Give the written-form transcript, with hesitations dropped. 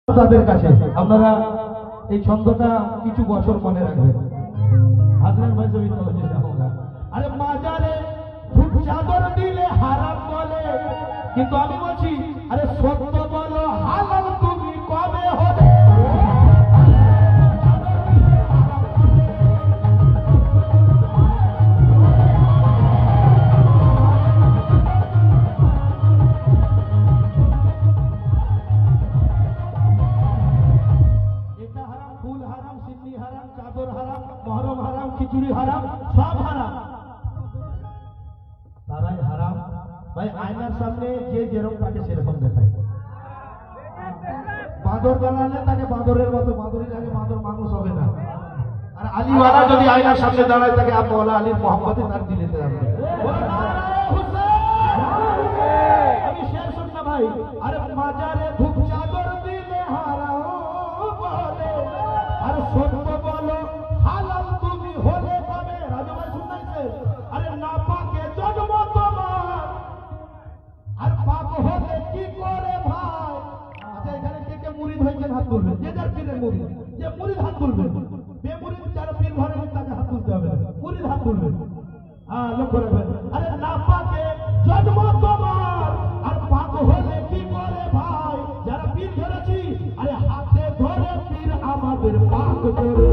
তাদের কাছে আপনারা এই ছন্দটা কিছু বছর মনে রাখবেন। হাসনান ভাই ছবি তো হচ্ছে আমরা আরে মাজারে ধূপ চাদর দিলে হারাম বলে, কিন্তু আমি বলছি আরে সত্য বলো হালাল তুমি কবে হবে? চাদর হারাম, মহরম হারাম, খিচুড়ি হারাম, সব হারাম, তারাই হারাম। ভাই আয়নার সামনে যে যেরকম তাকে সেরকম দেখায়। বাঁদর বানালে তাকে বাঁদরের মতো বাঁদরই লাগে, বাঁদর মানুষ হবে না। আর আলীওয়ালা যদি আয়নার সামনে দাঁড়ায় তাকে আব্বাওয়ালা আলীর মোহাম্মদে তার দিলেতে রাখবে। আমি শের শুন না ভাই, আরে মাজারে ধূপ চাদর দিলে হারাম বলে, আর সত্য বলো হালাল তুমি হলে তবে। রাজু ভাই শুনতেছে? আরে না পাকে জন্ম তোমার, আর পাপ হলে কি করে ভাই? আচ্ছা এখানে কে কে মুরিদ হয়েছেন হাত তুলবেন, যে যার পীরের মুরিদ, যে মুরিদ হাত তুলবেন, বেমুরিদ যারা পীর ধরেন তাকে হাত তুলতে হবে, মুরিদ হাত তুলবেন। হ্যাঁ লক্ষ্য রাখবেন। আরে না পাকে জন্ম তোমার, আর পাপ হলে কি করে ভাই? যারা পীর ধরেছি আরে হাতে ধরে পীর আমাদের পাক করে